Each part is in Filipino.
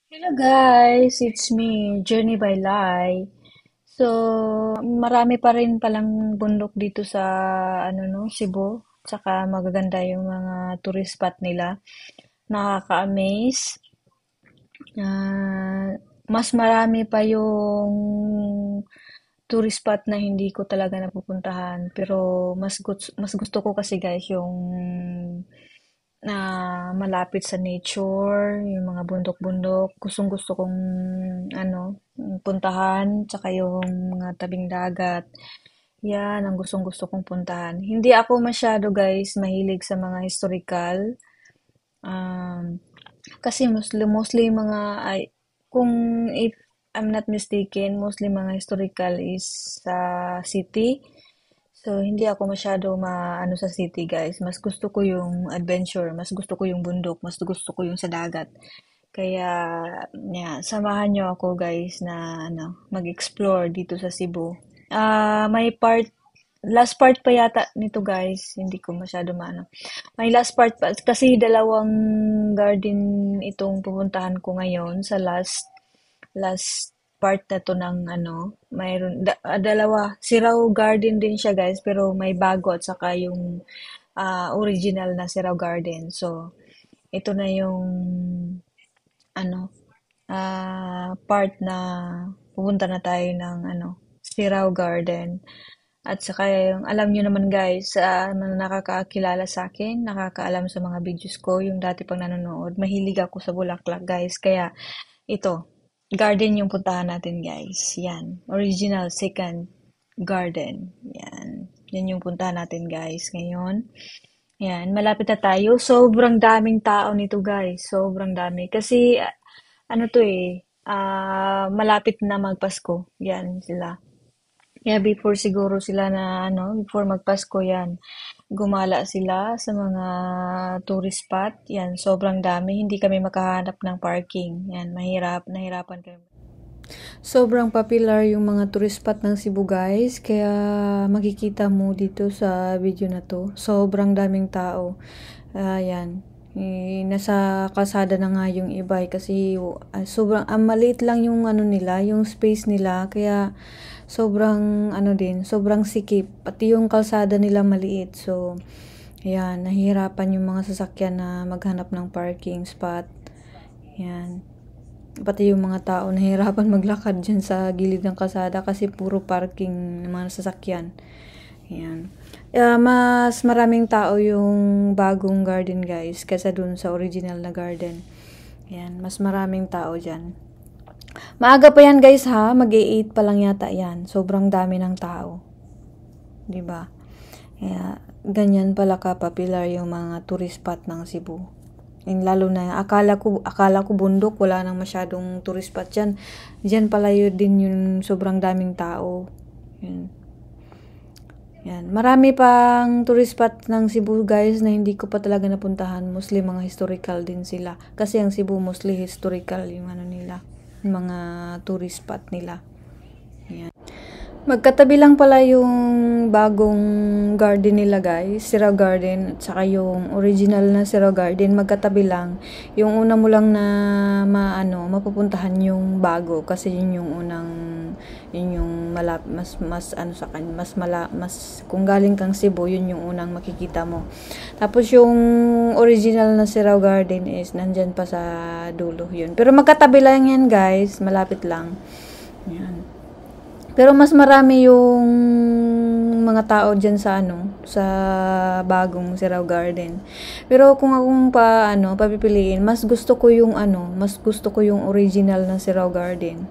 Hello guys, it's me, Journey by Lai. So, marami pa rin palang bundok dito sa Cebu. Tsaka magaganda yung mga tourist spot nila. Nakaka-amaze. Mas marami pa yung tourist spot na hindi ko talaga napupuntahan. Pero mas gusto ko kasi guys yung na malapit sa nature, yung mga bundok-bundok. Gustong-gusto kong puntahan, tsaka yung mga tabing dagat. Yan ang gustong-gusto kong puntahan. Hindi ako masyado guys mahilig sa mga historical. Um, Kasi mostly mga kung if I'm not mistaken, mostly mga historical is sa city. So, hindi ako masyado maano sa city, guys. Mas gusto ko yung adventure, mas gusto ko yung bundok, mas gusto ko yung sa dagat. Kaya, samahan nyo ako, guys, na mag-explore dito sa Cebu. May last part pa yata nito, guys. Hindi ko masyado maano. May last part pa, kasi dalawang garden itong pupuntahan ko ngayon sa last part na to ng mayroon dalawa. Siraw Garden din siya guys, pero may bago at saka yung original na Siraw Garden. So, ito na yung ano part na pupunta na tayo ng Siraw Garden. At saka yung alam nyo naman guys, na nakakakilala sa akin, nakakaalam sa mga videos ko, yung dati pang nanonood, mahilig ako sa bulaklak guys. Kaya ito, garden yung puntahan natin guys. Yan, original second garden. Yan, yan yung puntahan natin guys ngayon. Yan, malapit na tayo. Sobrang daming tao nito guys. Sobrang dami. Kasi ano to malapit na magpasko. Yan sila. Kaya before siguro sila na before magpasko yan, gumala sila sa mga tourist spot. Yan, sobrang dami. Hindi kami makahanap ng parking. Yan, nahirapan kami. Sobrang popular yung mga tourist spot ng Cebu guys, kaya makikita mo dito sa video na to. Sobrang daming tao. Ayan. Nasa kalsada na nga yung iba kasi sobrang maliit lang yung nila, yung space nila kaya sobrang sobrang sikip. Pati yung kalsada nila maliit. So, ayan, nahihirapan yung mga sasakyan na maghanap ng parking spot. Ayan. Pati yung mga tao nahihirapan maglakad dyan sa gilid ng kalsada kasi puro parking ng mga sasakyan. Ayan. Mas maraming tao yung bagong garden guys kaysa dun sa original na garden. Ayan, mas maraming tao dyan. Maaga pa yan guys ha, mag-8 pa lang yata yan. Sobrang dami ng tao. 'Di ba? Kaya ganyan pala ka-popular yung mga tourist spot ng Cebu. And lalo na akala ko bundok, wala nang masyadong tourist spot diyan. Diyan pala yun din yung sobrang daming tao. Yan. Yan. Marami pang tourist spot ng Cebu guys na hindi ko pa talaga napuntahan. Mostly mga historical din sila. Kasi ang Cebu mostly historical yung nila. Yung mga tourist spot nila. Yan. Magkatabi lang pala yung bagong garden nila guys, Siraw Garden, at saka yung original na Siraw Garden, magkatabi lang. Yung una mo lang na mapupuntahan yung bago kasi yun yung unang yun yung mas sa kanya, mas kung galing kang Cebu, yun yung unang makikita mo. Tapos yung original na Siraw Garden is nandyan pa sa dulo yun. Pero magkatabi lang yan guys, malapit lang. Yan. Pero mas marami yung mga tao dyan sa bagong Siraw Garden. Pero kung akong papipiliin, mas gusto ko yung original na Siraw Garden.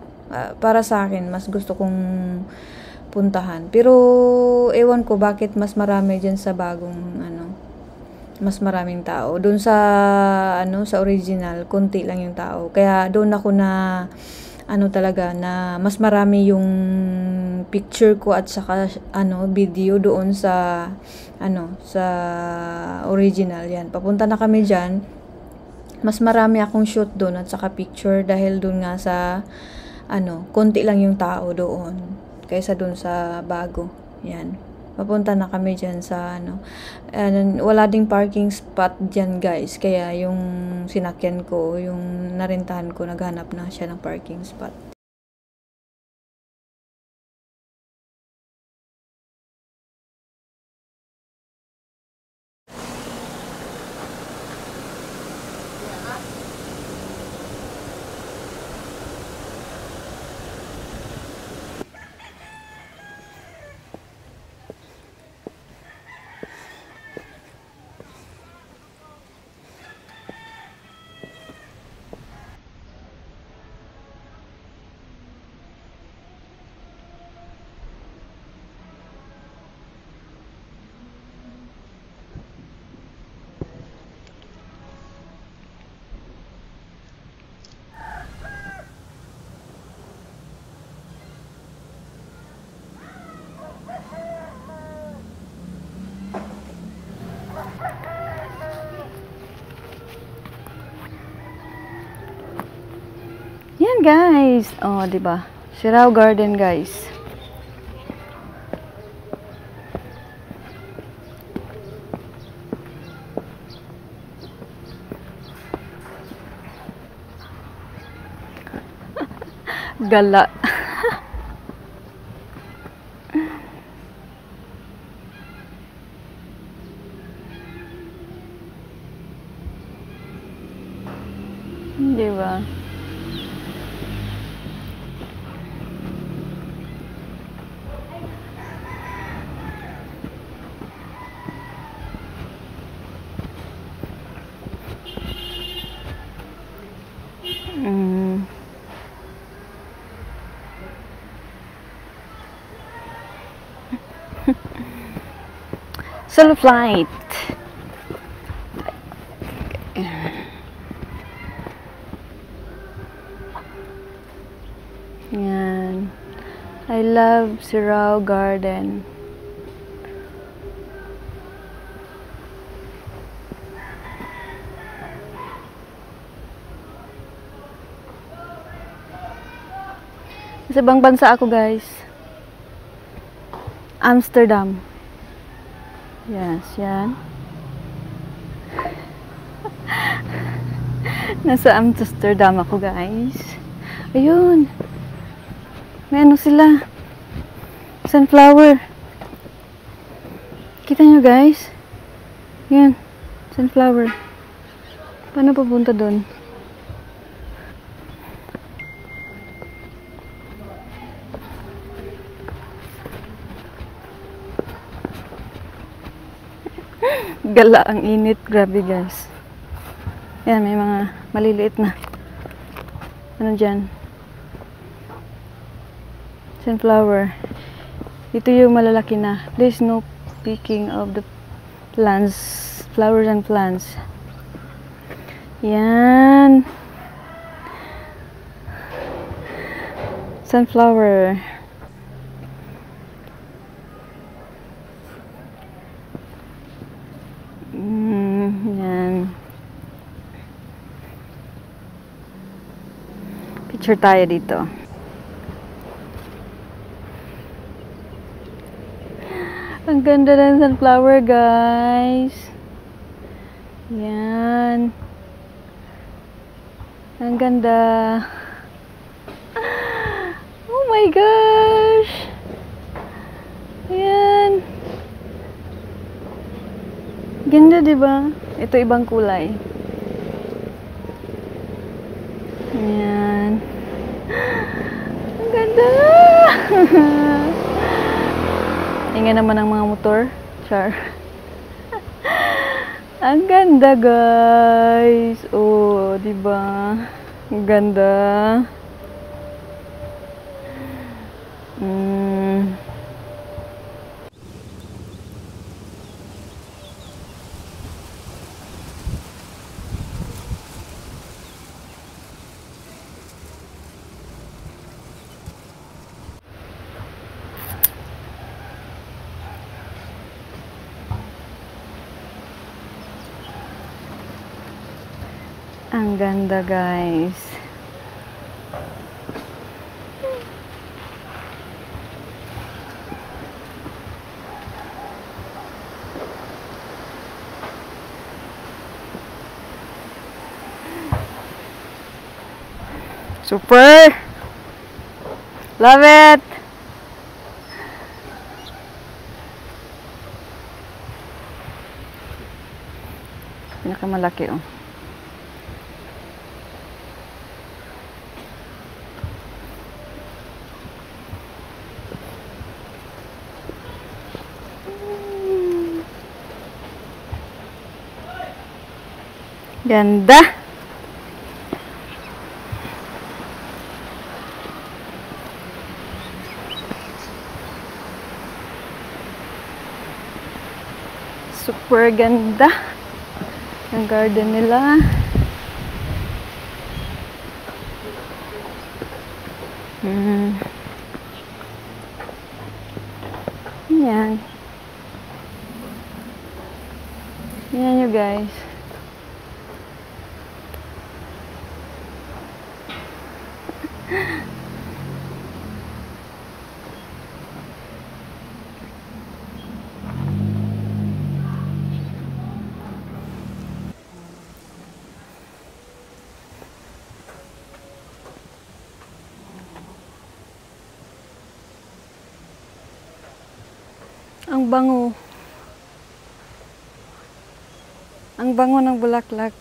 Para sa akin, mas gusto kong puntahan. Pero ewan ko bakit mas marami dyan sa bagong mas maraming tao. Doon sa original, konti lang yung tao. Kaya doon ako na talaga na mas marami yung picture ko at saka video doon sa original yan. Papunta na kami diyan. Mas marami akong shoot doon at saka picture dahil doon nga sa konti lang yung tao doon kaysa doon sa bago. Yan. papunta na kami dyan sa ano. And wala ding parking spot dyan guys. Kaya yung sinakyan ko, yung narintahan ko, naghanap na siya ng parking spot. Yan guys. Oh, 'di ba? Sirao Garden guys. Gala. Di ba? Solo flight. Yan. I love Sirao Garden. Sa ibang bansa ako guys. Amsterdam. Yes, yan. Nasa Amsterdam ako guys. Ayun. May ano sila. Sunflower. Kita nyo guys? Yan. Sunflower. Paano papunta doon? Gala ang init. Grabe guys. Yan, may mga maliliit na. Ano dyan? Sunflower. Ito yung malalaki na. There's no picking of the plants. Flowers and plants. Yan. Sunflower. Yan. Picture tayo dito. Ang ganda ng sunflower, guys. Yan. Ang ganda. Oh my gosh. Yan. Ganda, diba? Ito ibang kulay. Yan. Ang ganda. Ingay naman ang mga motor. Char. Ang ganda, guys. Oh, diba? Ang ganda. Ang ganda, guys. Super! Love it! Pinakamalaki oh. Ganda! Super ganda ang garden nila. Yan. Yan you guys. Ang bango. Ang bango ng bulaklak.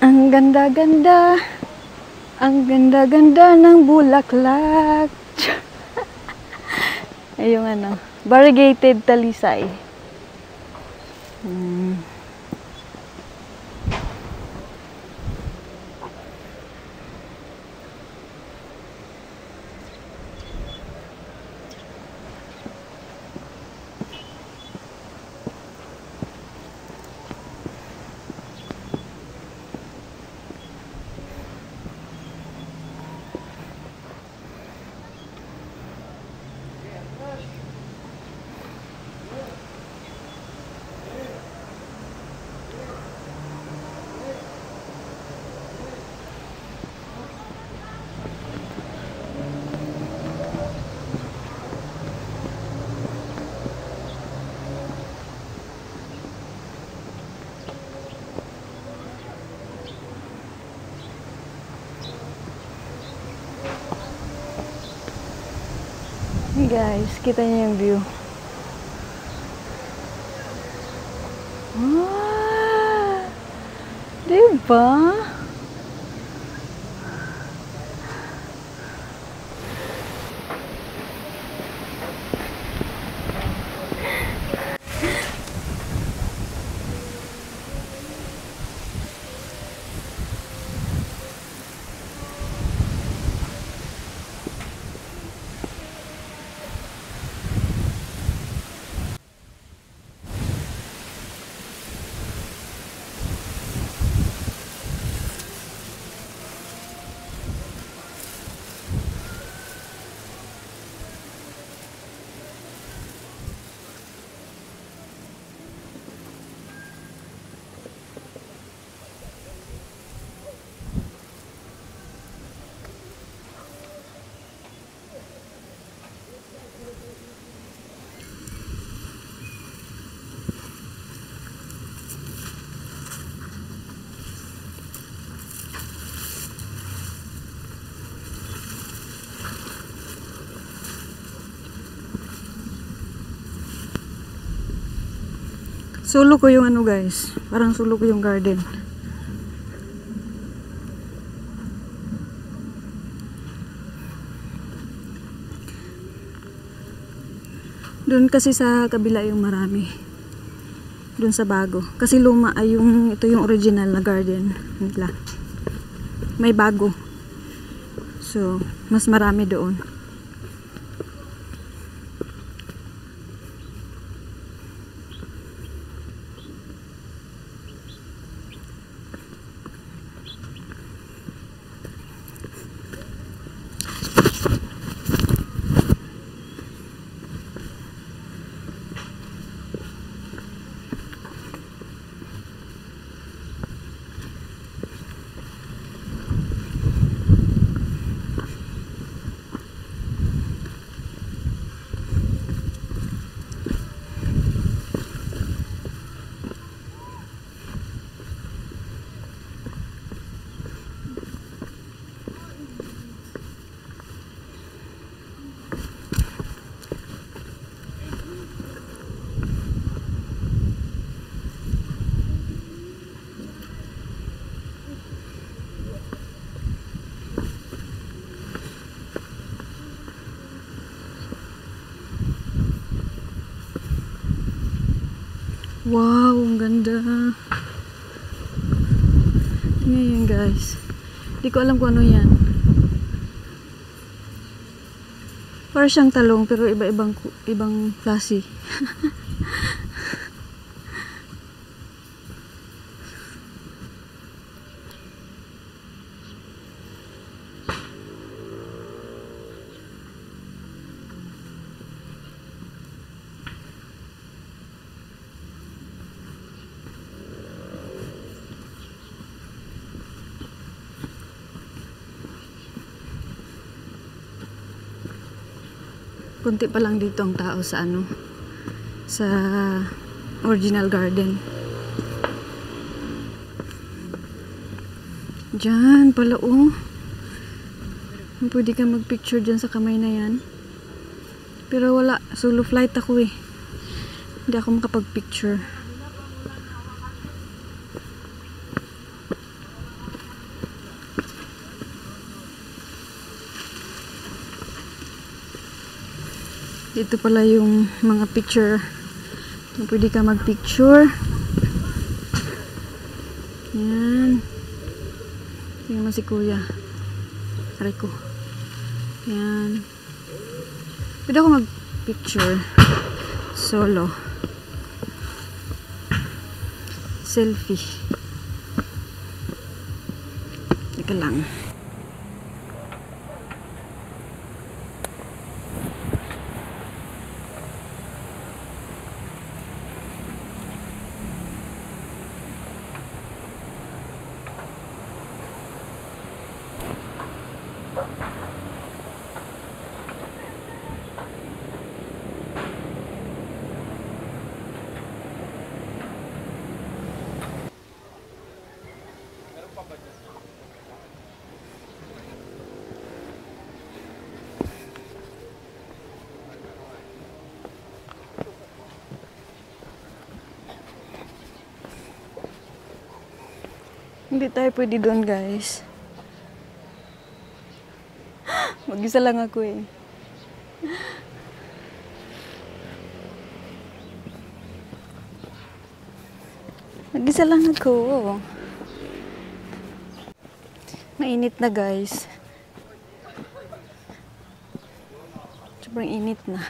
Ang ganda-ganda. Ang ganda-ganda ng bulaklak. Ay, yung ano, variegated talisay. Hey guys, kita niyo yung view. Ah, diba? Solo ko yung ano guys, parang solo ko yung garden. Doon kasi sa kabila yung marami. Doon sa bago. Kasi luma ay yung, ito yung original na garden nila. May bago. So, mas marami doon. Wow, ang ganda. Tingnan yan guys. Hindi ko alam kung ano yan. Para siyang talong pero ibang klase. Kunti pa lang dito ang tao sa sa original garden. Diyan pala oh. Pwede ka magpicture dyan sa kamay na yan. Pero wala, solo flight ako eh. Hindi ako makapag-picture. Dito pala yung mga picture. Pwede ka mag-picture. Yan. Tingnan mo si kuya. Aray ko. Yan. Pwede ako mag-picture. Solo. Selfie. Teka lang. Hindi tayo pwede doon, guys. Mag-isa lang ako eh. Mag-isa lang ako. Mainit na, guys. Sobrang init na.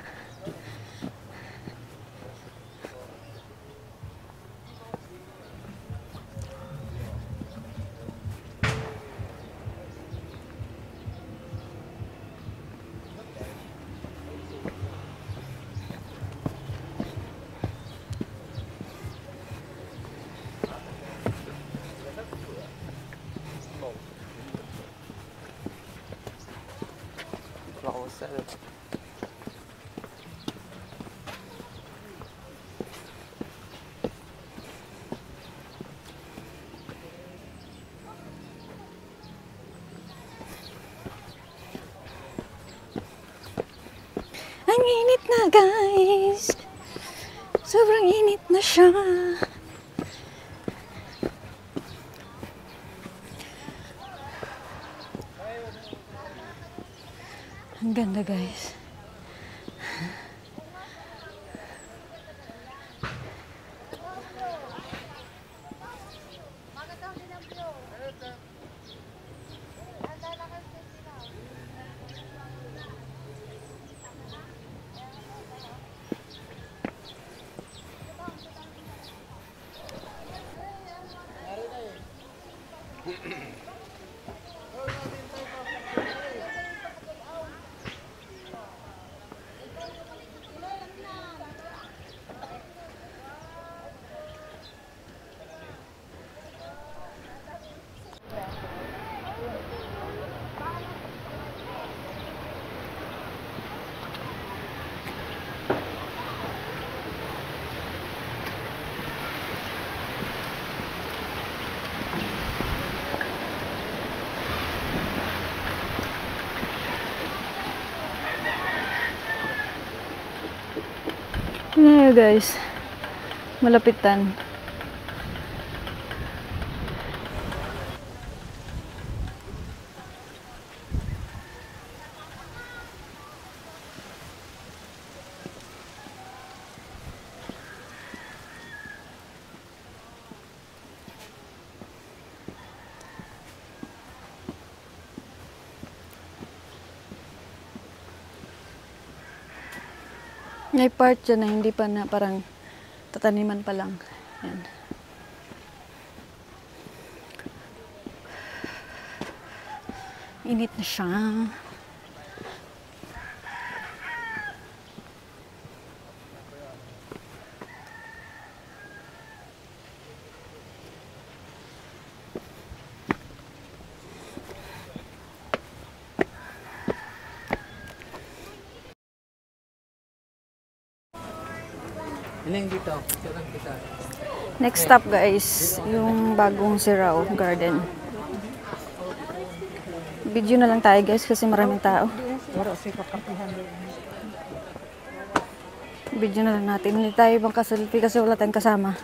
Ang init na, guys. Sobrang init na siya. Ang ganda, guys. Tingnan nyo, guys. Malapitan. May part dyan na hindi pa na parang tataniman pa lang. Yan. Init na siya. Next stop guys, yung bagong Sirao Garden. Video na lang tayo guys kasi maraming tao. Video na lang natin. Hindi tayo bang kaselfie kasi wala tayong kasama.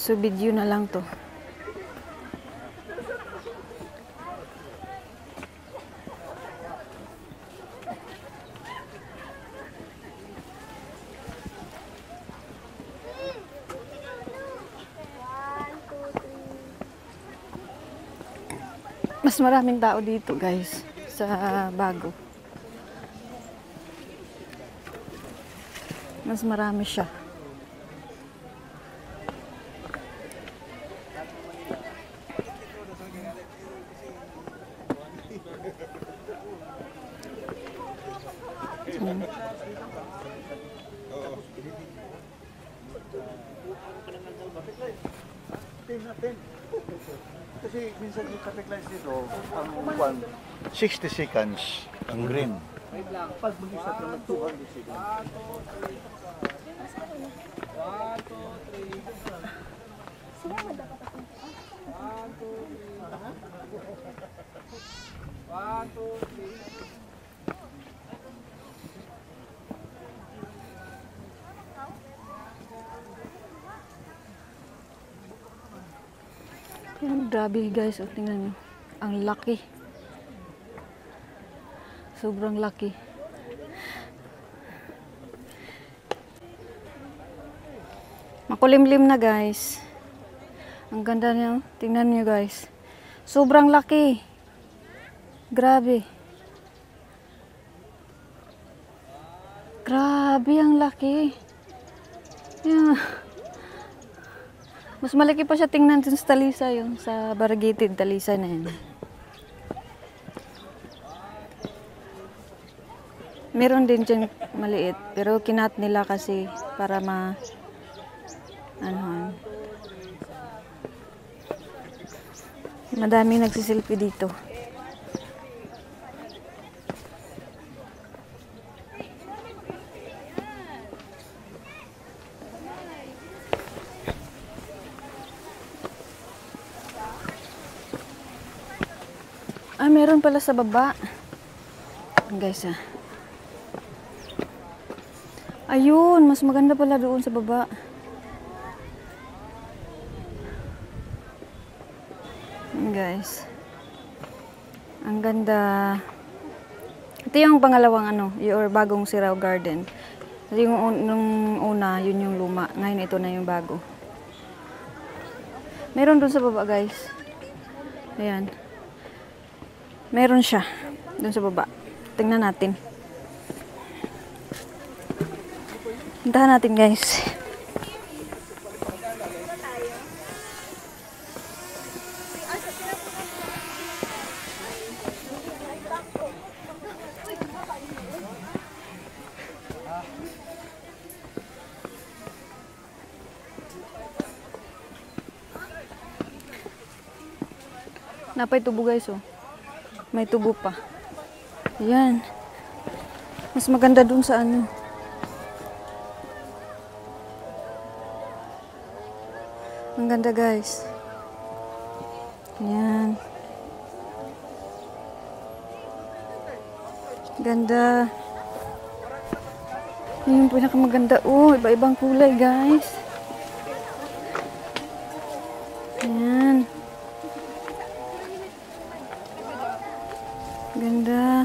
So video na lang to. Mas maraming tao dito guys sa bago. Mas marami siya. Kasi minsan yung traffic lights dito, ang 60 seconds ang green. Pag mag-isa ka ng 200 seconds. Yan, grabe guys. O, tingnan nyo. Ang laki. Sobrang laki. Makulimlim na guys. Ang ganda niya. Tingnan nyo guys. Sobrang laki. Grabe. Grabe ang laki. Yan. Mas malaki pa siya tingnan dun sa Talisay, yung sa variegated Talisay na yan. Meron din dyan maliit, pero kinat nila kasi para madami nagsisilpi dito. Meron pala sa baba. Guys, ayun, mas maganda pala doon sa baba. Guys. Ang ganda. Ito yung pangalawang yung bagong Sirao Garden. Yung nung una, yun yung luma. Ngayon ito na yung bago. Meron doon sa baba, guys. Ayan. Meron siya doon sa baba. Tingnan natin. Puntahan natin guys. Napay tubo guys oh. May tubo pa. Ayan. Mas maganda dun sa Ang ganda guys. Ayan. Ganda. Yun yung pinakamaganda. Oh, iba-ibang kulay guys. Ayan. Ganda.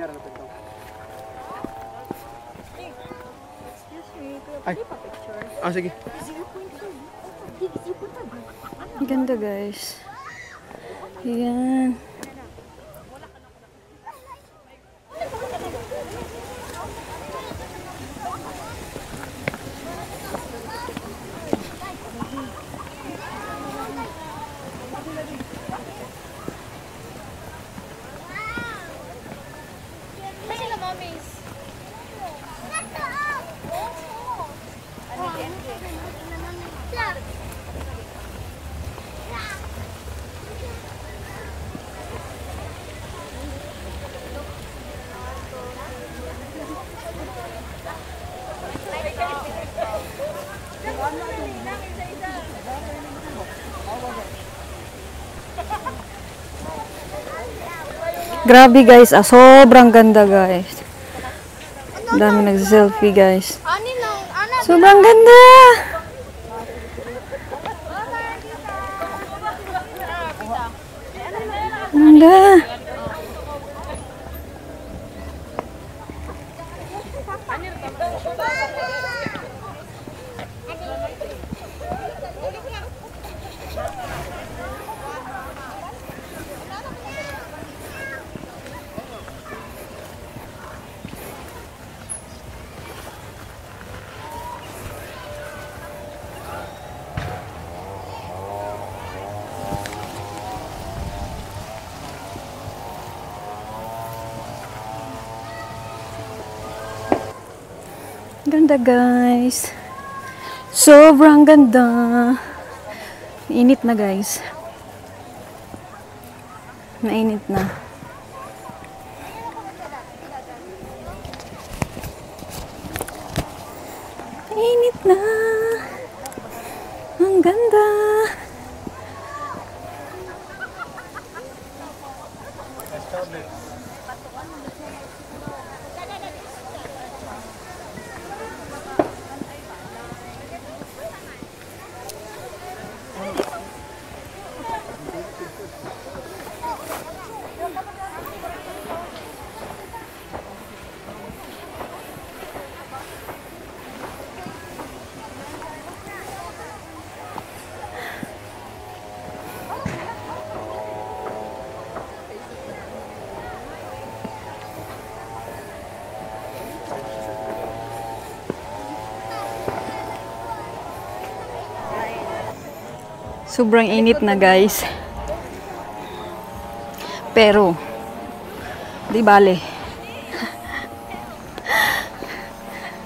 Ay. Ah, sige. Ganda guys. Ayan. Grabe guys, sobrang ganda guys. Ang dami nagse-selfie guys. Sobrang ganda! Ganda! Ganda guys. Sobrang ganda. Init na guys. Nainit na. Init na. Ang ganda. Sobrang init na guys. Pero di bale.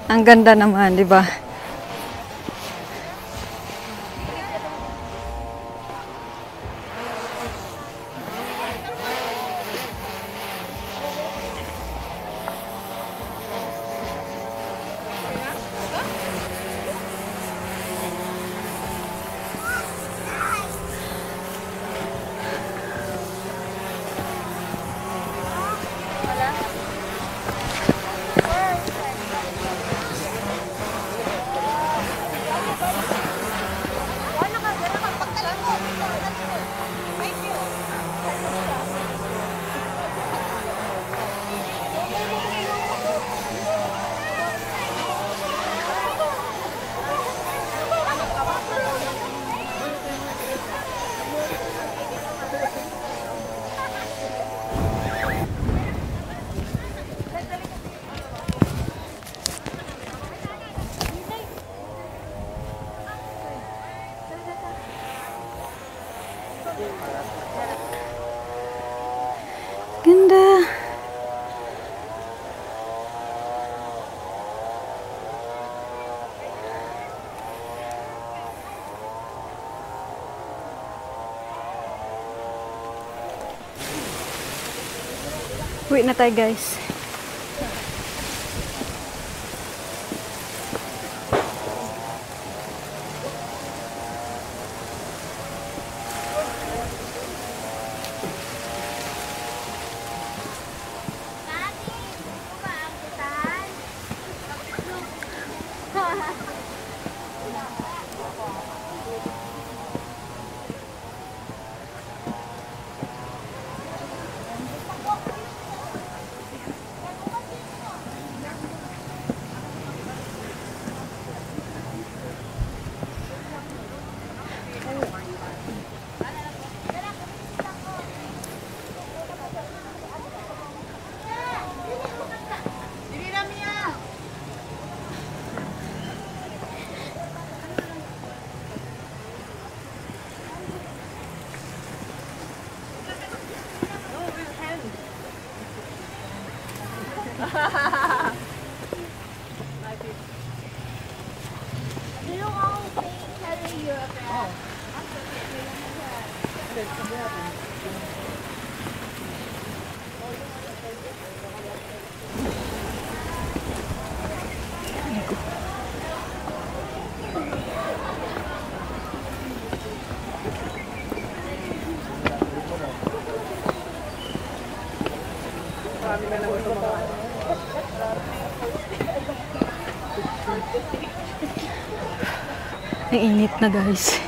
Ang ganda naman, di ba? Ganda. Uwi na tayo guys. Ang init na guys.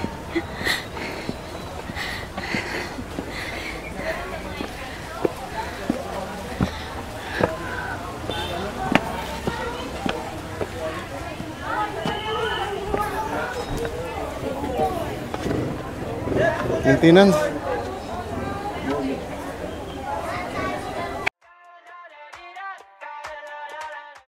Maintenance.